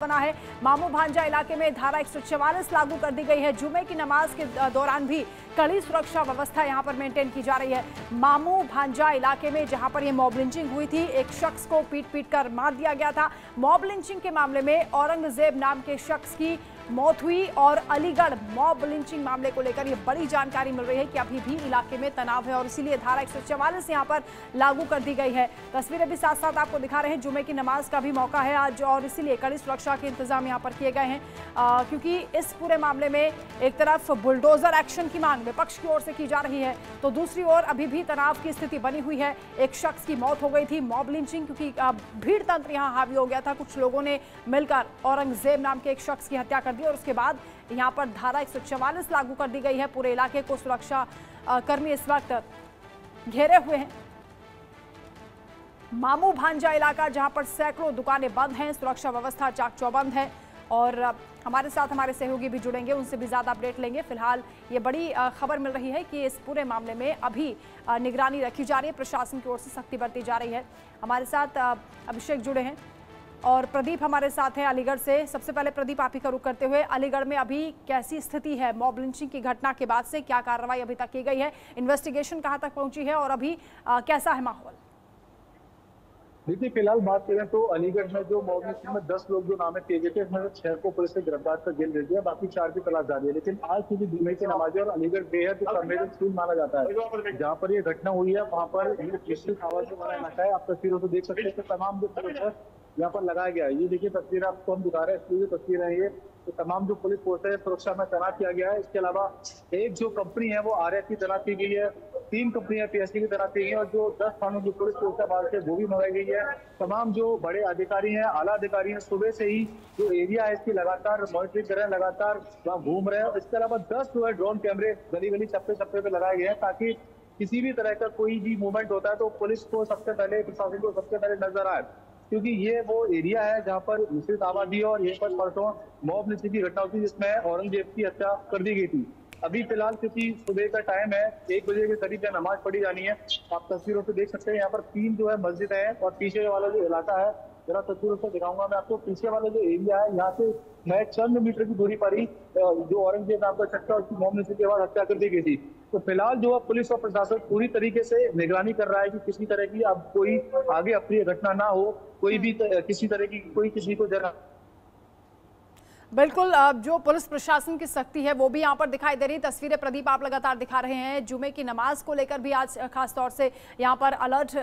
बना है। मामू भांजा इलाके में धारा 144 लागू कर दी गई है। जुमे की नमाज के दौरान भी कड़ी सुरक्षा व्यवस्था यहां पर मेंटेन की जा रही है। मामू भांजा इलाके में जहां पर यह मॉब लिंचिंग हुई थी, एक शख्स को पीट कर मार दिया गया था। मॉब लिंचिंग के मामले में औरंगजेब नाम के शख्स की मौत हुई और अलीगढ़ मॉब लिंचिंग मामले को लेकर यह बड़ी जानकारी मिल रही है कि अभी भी इलाके में तनाव है और इसीलिए धारा 144 यहां पर लागू कर दी गई है। तस्वीरें भी साथ साथ आपको दिखा रहे हैं। जुमे की नमाज का भी मौका है आज और इसीलिए कड़ी सुरक्षा के इंतजाम यहां पर किए गए हैं, क्योंकि इस पूरे मामले में एक तरफ बुलडोजर एक्शन की मांग विपक्ष की ओर से की जा रही है, तो दूसरी ओर अभी भी तनाव की स्थिति बनी हुई है। एक शख्स की मौत हो गई थी मॉब लिंचिंग, क्योंकि भीड़ तंत्र यहां हावी हो गया था। कुछ लोगों ने मिलकर औरंगजेब नाम के एक शख्स की हत्या कर दी और उसके बाद यहां पर धारा 144 लागू कर दी गई है। पूरे इलाके को सुरक्षा कर्मी इस वक्त घेरे हुए हैं। मामू भांजा इलाका जहां पर सैकड़ों दुकानें बंद हैं, सुरक्षा व्यवस्था चाक चौबंद है और हमारे साथ हमारे सहयोगी भी जुड़ेंगे, उनसे भी ज्यादा अपडेट लेंगे। फिलहाल ये बड़ी खबर मिल रही है कि इस पूरे मामले में अभी निगरानी रखी जा रही है, प्रशासन की ओर से सख्ती बरती जा रही है। हमारे साथ अभिषेक जुड़े हैं और प्रदीप हमारे साथ हैं अलीगढ़ से। सबसे पहले प्रदीप, आप ही का रुख करते हुए, अलीगढ़ में अभी कैसी स्थिति है? मॉब लिंचिंग की घटना के बाद से क्या कार्रवाई अभी तक की गई है? इन्वेस्टिगेशन कहां तक पहुंची है और अभी कैसा है माहौल? देखिए, फिलहाल बात करें तो अलीगढ़ में जो मॉब लिंचिंग में 10 लोग जो नामित किए गए थे, इसमें से 6 को पुलिस ने गिरफ्तार कर जेल भेज दिया, बाकी 4 की तलाश जारी है। लेकिन आज की जुमे की नमाज और अलीगढ़ बेहद संवेदनशील माना जाता है। जहाँ पर ये घटना हुई है वहाँ पर विस्तृत आवाज वाला इलाका है। आप तस्वीरों से देख सकते हैं कि तमाम जो पुलिस है यहाँ पर लगाया गया है। ये देखिए तस्वीर आपको हम दिखा रहे हैं, इसलिए जो तस्वीर है ये तो तमाम जो पुलिस फोर्स है सुरक्षा में तैनात किया गया है। इसके अलावा एक जो कंपनी है वो आरएफ की तैनात की गई है, 3 कंपनियां पीएससी की तैनात की गई है और जो 10 थानों की पुलिस फोर्स है बाहर से वो भी मंगाई गई है। तमाम जो बड़े अधिकारी हैं, आला अधिकारी हैं, सुबह से ही जो एरिया है इसकी लगातार मॉनिटरिंग कर रहे हैं, लगातार वहाँ घूम रहे हैं। इसके अलावा 10 जो है ड्रोन कैमरे गली गली चप्पे चप्पे पे लगाए गए हैं, ताकि किसी भी तरह का कोई भी मूवमेंट होता है तो पुलिस को सबसे पहले, प्रशासन को सबसे पहले नजर आए, क्योंकि ये वो एरिया है जहाँ पर मिश्रित आबादी है और यहीं पर परसों मॉब लिंचिंग की घटना हुई जिसमें औरंगजेब की हत्या कर दी गई थी। अभी फिलहाल क्योंकि सुबह का टाइम है, 1 बजे के करीब नमाज पढ़ी जानी है। आप तस्वीरों से देख सकते हैं यहाँ पर 3 जो है मस्जिद है और पीछे वाला जो इलाका है, जरा तस्वीरों से दिखाऊंगा मैं आपको। पीछे वाला जो एरिया है यहाँ से मैं चंद मीटर की दूरी पर ही जो औरंगजेब नाम का शख्स उसकी मॉब लिंचिंग के बाद हत्या कर दी गई थी। तो फिलहाल जो है पुलिस और प्रशासन पूरी तरीके से निगरानी कर रहा है कि किसी तरह की अब कोई आगे अप्रिय घटना ना हो, कोई भी किसी तरह की कोई किसी को जरा। बिल्कुल, जो पुलिस प्रशासन की सख्ती है वो भी यहाँ पर दिखाई दे रही है। तस्वीरें प्रदीप आप लगातार दिखा रहे हैं। जुमे की नमाज को लेकर भी आज खास तौर से यहाँ पर अलर्ट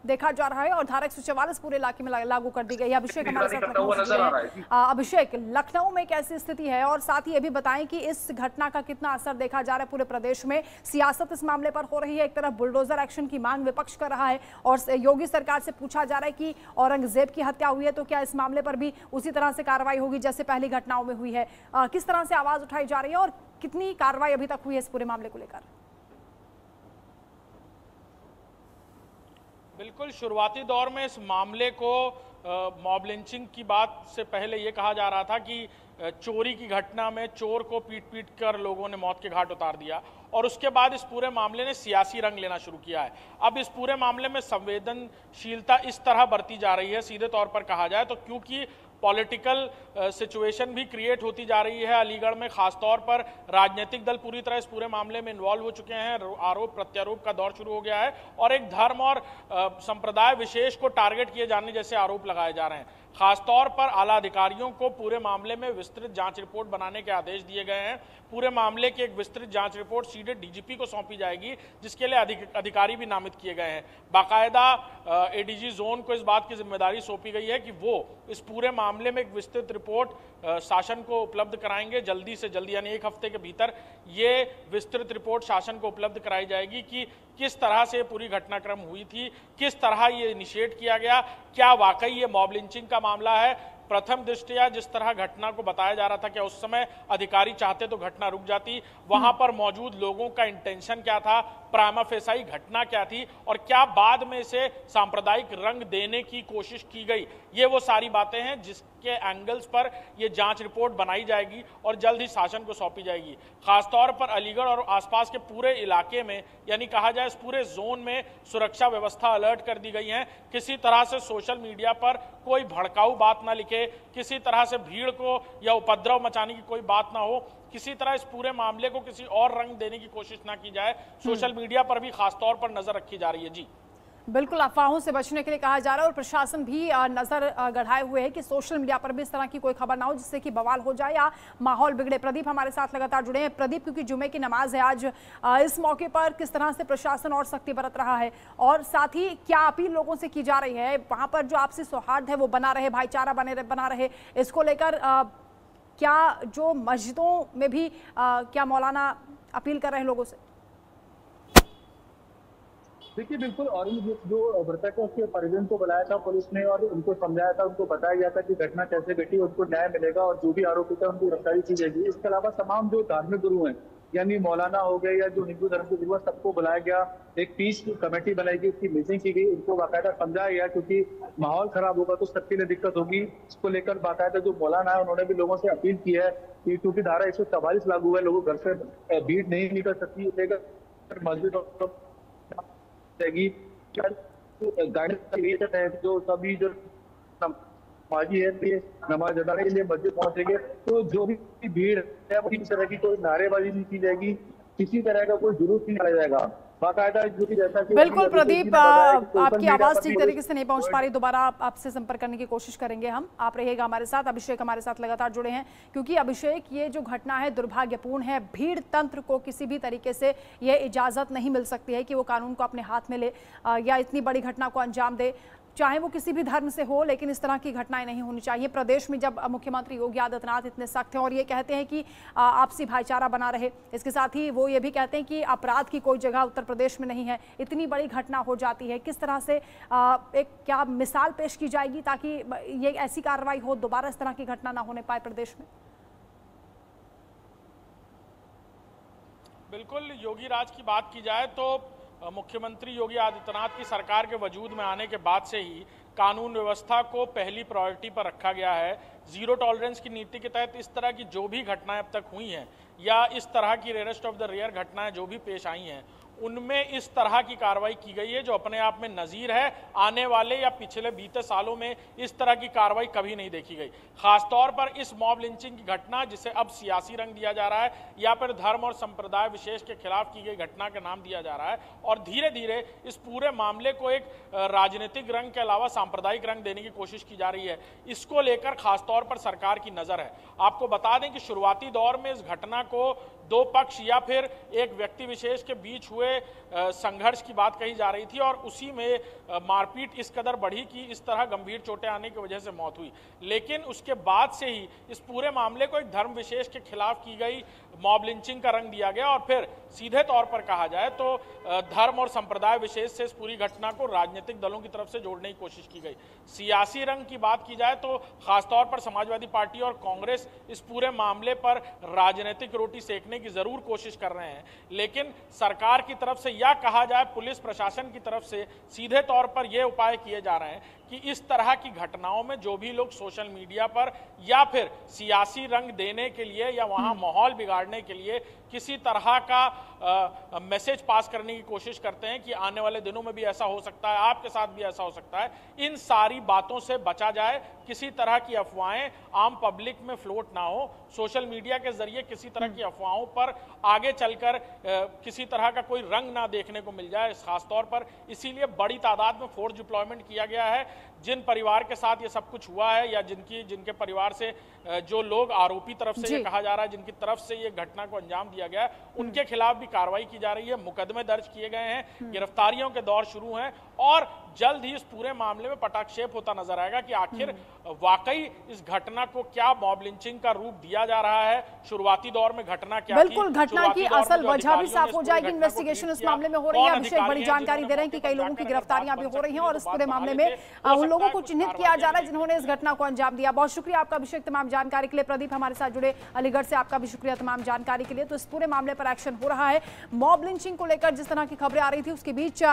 देखा जा रहा है और धारा 144 पूरे इलाके में लागू कर दी गई है। अभिषेक हमारे साथ लखनऊ से हैं। अभिषेक, लखनऊ में कैसी स्थिति है और साथ ही ये भी बताएं कि इस घटना का कितना असर देखा जा रहा है पूरे प्रदेश में? सियासत इस मामले पर हो रही है, एक तरफ बुलडोजर एक्शन की मांग विपक्ष कर रहा है और योगी सरकार से पूछा जा रहा है कि औरंगजेब की हत्या हुई है तो क्या इस मामले पर भी उसी तरह से कार्रवाई होगी जैसे पहली घटनाओं में हुई है? किस तरह से आवाज उठाई जा रही है और कितनी कार्रवाई अभी तक हुई है इस पूरे मामले को लेकर? बिल्कुल, शुरुआती दौर में इस मामले को मॉब लिंचिंग की बात से पहले ये कहा जा रहा था कि चोरी की घटना में चोर को पीट पीट कर लोगों ने मौत के घाट उतार दिया और उसके बाद इस पूरे मामले ने सियासी रंग लेना शुरू किया है। अब इस पूरे मामले में संवेदनशीलता इस तरह बरती जा रही है, सीधे तौर पर कहा जाए तो, क्योंकि पॉलिटिकल सिचुएशन भी क्रिएट होती जा रही है अलीगढ़ में। खासतौर पर राजनीतिक दल पूरी तरह इस पूरे मामले में इन्वॉल्व हो चुके हैं। आरोप प्रत्यारोप का दौर शुरू हो गया है और एक धर्म और संप्रदाय विशेष को टारगेट किए जाने जैसे आरोप लगाए जा रहे हैं। खासतौर पर आला अधिकारियों को पूरे मामले में विस्तृत जांच रिपोर्ट बनाने के आदेश दिए गए हैं। पूरे मामले की एक विस्तृत जांच रिपोर्ट सीधे डीजीपी को सौंपी जाएगी, जिसके लिए अधिकारी भी नामित किए गए हैं। बाकायदा एडीजी जोन को इस बात की जिम्मेदारी सौंपी गई है कि वो इस पूरे मामले में एक विस्तृत रिपोर्ट शासन को उपलब्ध कराएंगे जल्दी से जल्दी, यानी 1 हफ्ते के भीतर ये विस्तृत रिपोर्ट शासन को उपलब्ध कराई जाएगी कि किस तरह से पूरी घटनाक्रम हुई थी, किस तरह ये इनिशिएट किया गया, क्या वाकई ये मॉब लिंचिंग का मामला है। प्रथम दृष्टया जिस तरह घटना को बताया जा रहा था, क्या उस समय अधिकारी चाहते तो घटना रुक जाती? वहां पर मौजूद लोगों का इंटेंशन क्या था, प्राइमा फेसाई घटना क्या थी और क्या बाद में इसे सांप्रदायिक रंग देने की कोशिश की गई? ये वो सारी बातें हैं जिस के एंगल्स पर ये जांच रिपोर्ट बनाई जाएगी और जल्द ही शासन को सौंपी जाएगी। खासतौर पर अलीगढ़ और आसपास के पूरे इलाके में, यानी कहा जाए इस पूरे जोन में सुरक्षा व्यवस्था अलर्ट कर दी गई है। किसी तरह से सोशल मीडिया पर कोई भड़काऊ बात ना लिखे, किसी तरह से भीड़ को या उपद्रव मचाने की कोई बात ना हो, किसी तरह इस पूरे मामले को किसी और रंग देने की कोशिश ना की जाए। सोशल मीडिया पर भी खासतौर पर नजर रखी जा रही है। जी बिल्कुल, अफवाहों से बचने के लिए कहा जा रहा है और प्रशासन भी नजर गढ़ाए हुए है कि सोशल मीडिया पर भी इस तरह की कोई खबर ना हो जिससे कि बवाल हो जाए या माहौल बिगड़े। प्रदीप हमारे साथ लगातार जुड़े हैं। प्रदीप, क्योंकि जुमे की नमाज है आज, इस मौके पर किस तरह से प्रशासन और सख्ती बरत रहा है और साथ ही क्या अपील लोगों से की जा रही है? वहां पर जो आपसी सौहार्द है वो बना रहे, भाईचारा बना रहे, इसको लेकर क्या जो मस्जिदों में भी क्या मौलाना अपील कर रहे हैं लोगों से? देखिए बिल्कुल, और जो मृतक है उसके परिजन को बुलाया था पुलिस ने और उनको समझाया था, उनको बताया गया था कि घटना कैसे घटी, उनको न्याय मिलेगा और जो भी आरोपी था उनकी गिरफ्तारी की जाएगी। इसके अलावा तमाम जो धार्मिक गुरु हैं, यानी मौलाना हो गए या जो हिंदू धर्म के गुरु है, सबको बुलाया गया। एक पीस कमेटी बनाई गई, उसकी मीटिंग की गई, उनको बाकायदा समझाया गया क्योंकि माहौल खराब होगा तो सबके लिए दिक्कत होगी। इसको लेकर बाकायदा जो मौलाना है उन्होंने भी लोगों से अपील की है कि क्योंकि धारा 144 लागू है, लोग घर से भीड़ नहीं निकल सकती, मस्जिद जाएगी गाइडेंस है जो सभी जो नमाजी है नमाज अदा के लिए मस्जिद पहुंचेंगे तो जो भी भीड़ है वो किसी तरह की कोई नारेबाजी नहीं की जाएगी, किसी तरह का कोई जुलूस नहीं निकाला जाएगा। बाकायदा जो कि जैसा कि बिल्कुल प्रदीप, आपकी आवाज ठीक तरीके से नहीं पहुंच पा रही, दोबारा आपसे संपर्क करने की कोशिश करेंगे हम। आप रहिएगा हमारे साथ। अभिषेक हमारे साथ लगातार जुड़े हैं क्योंकि अभिषेक, ये जो घटना है दुर्भाग्यपूर्ण है। भीड़ तंत्र को किसी भी तरीके से ये इजाजत नहीं मिल सकती है कि वो कानून को अपने हाथ में ले या इतनी बड़ी घटना को अंजाम दे, चाहे वो किसी भी धर्म से हो, लेकिन इस तरह की घटनाएं नहीं होनी चाहिए। प्रदेश में जब मुख्यमंत्री योगी आदित्यनाथ इतने सख्त हैं और ये कहते हैं कि आपसी भाईचारा बना रहे, इसके साथ ही वो ये भी कहते हैं कि अपराध की कोई जगह उत्तर प्रदेश में नहीं है, इतनी बड़ी घटना हो जाती है, किस तरह से एक क्या मिसाल पेश की जाएगी ताकि ये ऐसी कार्रवाई हो, दोबारा इस तरह की घटना ना होने पाए प्रदेश में? बिल्कुल, योगी राज की बात की जाए तो मुख्यमंत्री योगी आदित्यनाथ की सरकार के वजूद में आने के बाद से ही कानून व्यवस्था को पहली प्रायोरिटी पर रखा गया है। जीरो टॉलरेंस की नीति के तहत इस तरह की जो भी घटनाएं अब तक हुई हैं या इस तरह की रेयरेस्ट ऑफ द रेयर घटनाएं जो भी पेश आई हैं, उनमें इस तरह की कार्रवाई की गई है जो अपने आप में नजीर है। आने वाले या पिछले बीते सालों में इस तरह की कार्रवाई कभी नहीं देखी गई। खासतौर पर इस मॉब लिंचिंग की घटना, जिसे अब सियासी रंग दिया जा रहा है या फिर धर्म और संप्रदाय विशेष के खिलाफ की गई घटना का नाम दिया जा रहा है, और धीरे धीरे इस पूरे मामले को एक राजनीतिक रंग के अलावा सांप्रदायिक रंग देने की कोशिश की जा रही है। इसको लेकर खासतौर पर सरकार की नजर है। आपको बता दें कि शुरुआती दौर में इस घटना को दो पक्ष या फिर एक व्यक्ति विशेष के बीच हुए संघर्ष की बात कही जा रही थी और उसी में मारपीट इस कदर बढ़ी कि इस तरह गंभीर चोटें आने की वजह से मौत हुई। लेकिन उसके बाद से ही इस पूरे मामले को एक धर्म विशेष के खिलाफ की गई मॉब लिंचिंग का रंग दिया गया और फिर सीधे तौर पर कहा जाए तो धर्म और संप्रदाय विशेष से इस पूरी घटना को राजनीतिक दलों की तरफ से जोड़ने की कोशिश की गई। सियासी रंग की बात की जाए तो खासतौर पर समाजवादी पार्टी और कांग्रेस इस पूरे मामले पर राजनीतिक रोटी सेकने की जरूर कोशिश कर रहे हैं, लेकिन सरकार की तरफ से या कहा जाए पुलिस प्रशासन की तरफ से सीधे तौर पर यह उपाय किए जा रहे हैं कि इस तरह की घटनाओं में जो भी लोग सोशल मीडिया पर या फिर सियासी रंग देने के लिए या वहां माहौल बिगाड़ने के लिए किसी तरह का मैसेज पास करने की कोशिश करते हैं कि आने वाले दिनों में भी ऐसा हो सकता है, आपके साथ भी ऐसा हो सकता है, इन सारी बातों से बचा जाए। किसी तरह की अफवाहें आम पब्लिक में फ्लोट ना हो, सोशल मीडिया के जरिए किसी तरह की अफवाहों पर आगे चलकर किसी तरह का कोई रंग ना देखने को मिल जाए। खासतौर पर इसीलिए बड़ी तादाद में फोर्स डिप्लॉयमेंट किया गया है। जिन परिवार के साथ ये सब कुछ हुआ है या जिनके परिवार से जो लोग आरोपी तरफ से ये कहा जा रहा है, जिनकी तरफ से ये घटना को अंजाम दिया गया है, उनके खिलाफ भी कार्रवाई की जा रही है। मुकदमे दर्ज किए गए हैं, गिरफ्तारियों के दौर शुरू हैं और जल्द ही इस पूरे मामले में पटाक्षेप होता नजर आएगा कि आखिर वाकई इस घटना को क्या मॉब लिंचिंग का रूप दिया जा रहा है। शुरुआती दौर में घटना क्या थी, बिल्कुल घटना की असल वजह भी साफ हो जाएगी। इन्वेस्टिगेशन इस मामले में हो रही है। अभिषेक बड़ी जानकारी दे रहे हैं कि कई लोगों की गिरफ्तारियां भी हो रही हैं और इस पूरे मामले में उन लोगों को चिन्हित किया जा रहा है जिन्होंने इस घटना को अंजाम दिया। बहुत शुक्रिया आपका अभिषेक तमाम जानकारी के लिए। प्रदीप हमारे साथ जुड़े अलीगढ़ से, आपका भी शुक्रिया तमाम जानकारी के लिए। तो इस पूरे मामले पर एक्शन हो रहा है। मॉब लिंचिंग को लेकर जिस तरह की खबरें आ रही थी उसके बीच